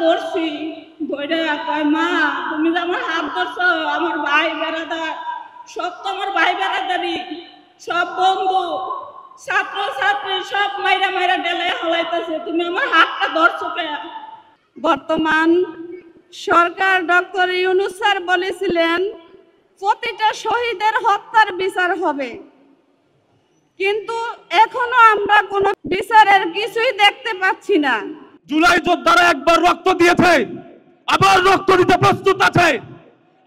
ধরছি, ধরে কয় মা তুমি যে আমার হাত ধরছো, আমার ভাই বেড়াদার সব তো আমার ভাই বেড়াদারি, সব বন্ধু ছাত্র ছাত্রী সব মাইরা মাইরা ডেলে হলাইতেছে, তুমি আমার হাতটা ধরছো কে? বর্তমান সরকার ডক্টর ইউনূস স্যার বলেছিলেন প্রতিটা শহীদের হত্যার বিচার হবে, কিন্তু এখনো আমরা কোনো বিচারের কিছুই দেখতে পাচ্ছি না। জুলাই যোদ্ধারা একবার রক্ত দিয়েছে, আবার রক্ত দিতে প্রস্তুত আছে।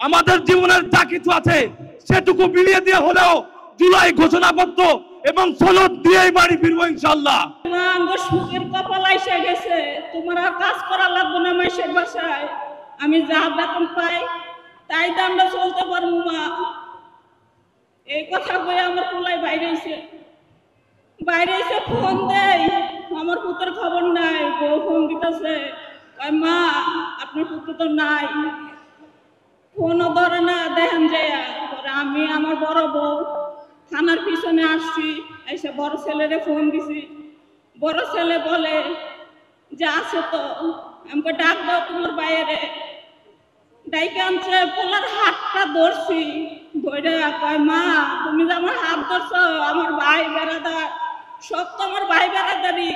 আমাদের জীবনের যা কিছু আছে সেটুকু বিলিয়ে দিয়ে হলেও জুলাই ঘোষণাপত্র এবং সনদ দিয়েই বাড়ি ফিরবো ইনশাল্লাহ। আমার সুখের কপাল এসে গেছে, তোমার আর কাজ করা লাগবে না মাসের বাসায়, আমি যা বেতন পাই তাই তো আমরা চলতে পারবো মা। এই কথা বলে আমার পোলাই বাইরে এসে ফোন দেয়, আমার পুত্রের খবর নাই, বউ ফোন দিতেছে মা আপনার পুত্র তো নাই, ফোনও ধরে না, দেখেন যে আমি আমার বড় বউ থানার পিছনে আসছি, এসে বড় ছেলেরে ফোন দিছি, বড় ছেলে বলে যে আছে তো, আমাকে ডাক দাও তোমার বাইরে, ডাইকে আনছে, পোলার হাতটা ধরছি, ধরে কয় মা তুমি যে আমার হাত ধরছো, আমার ভাই বেড়াদার সব তো আমার ভাই বেড়াদারি,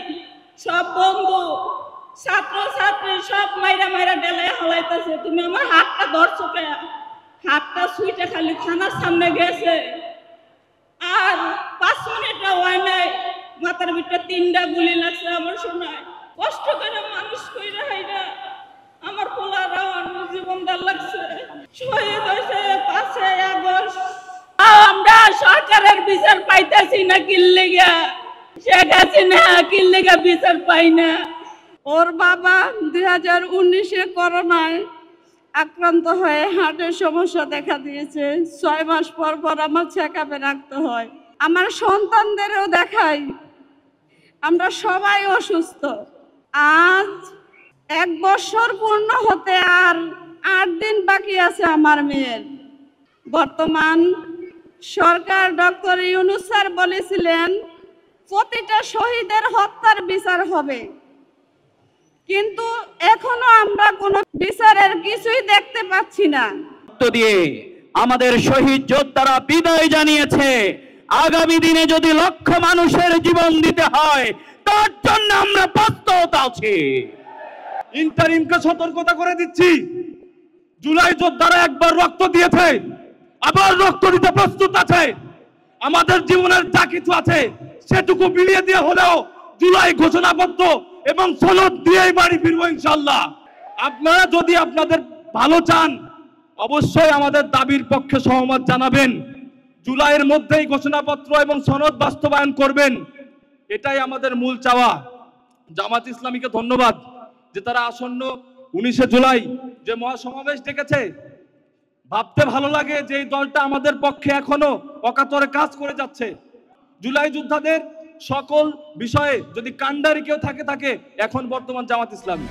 সব বন্ধু ছাত্র ছাত্রী সব মাইরা মাইরা ডেলে হলাইতেছে, তুমি আমার হাতটা ধরছো কে? হাতটা সুইটে খালি থানার সামনে গেছে, আর 5 মিনিটও হয় নাই, মাথার ভিতরে 3টা গুলি লাগছে। আমার শোনায় কষ্ট করে মানুষ কইরা হাইরা আমার পোলারা জীবনদার লাগছে, শহীদ হয়েছে 5 আগস্ট। আমরা সরকারের বিচার পাইতেছি না, কিল্লিগা শেখ হাসিনা কিল্লিগা বিচার পাই না। ওর বাবা 2019-এ করোনায় আক্রান্ত হয়ে হার্টের সমস্যা দেখা দিয়েছে, 6 মাস পর পর আমার চেকআপে রাখতে হয়। আমার সন্তানদেরও দেখাই, আমরা সবাই অসুস্থ। আজ 1 বছর পূর্ণ হতে আর 8 দিন বাকি আছে আমার মেয়ের। বর্তমান সরকার ডক্টর ইউনূস স্যার বলেছিলেন প্রতিটা শহীদের হত্যার বিচার হবে, কিন্তু এখনো আমরা কোনো বিচারের কিছুই দেখতে পাচ্ছি না। দিয়ে আমাদের শহীদ যোদ্ধারা বিদায় জানিয়েছে, আগামী দিনে যদি লক্ষ মানুষের জীবন দিতে হয় তার জন্য আমরা প্রস্তুত আছি। ইন্টারিমকে সতর্কতা করে দিচ্ছি, জুলাই যোদ্ধারা একবার রক্ত দিয়েছে, আবার রক্ত দিতে প্রস্তুত আছে। আমাদের জীবনের যা কিছু আছে সেটুকু বিলিয়ে দিয়ে হলেও জুলাই ঘোষণাপত্র এবং সনদ দিয়েই বাড়ি ফিরবো ইনশাল্লাহ। আপনারা যদি আপনাদের ভালো চান অবশ্যই আমাদের দাবির পক্ষে সহমত জানাবেন, জুলাইয়ের মধ্যেই ঘোষণাপত্র এবং সনদ বাস্তবায়ন করবেন, এটাই আমাদের মূল চাওয়া। জামাত ইসলামীকে ধন্যবাদ যে তারা আসন্ন 19শে জুলাই যে মহাসমাবেশ ডেকেছে। ভাবতে ভালো লাগে যে এই দলটা আমাদের পক্ষে এখনো অকাতরে কাজ করে যাচ্ছে। জুলাই যোদ্ধাদের সকল বিষয়ে যদি কান্ডারি কেউ থাকে এখন বর্তমান জামাত ইসলামী।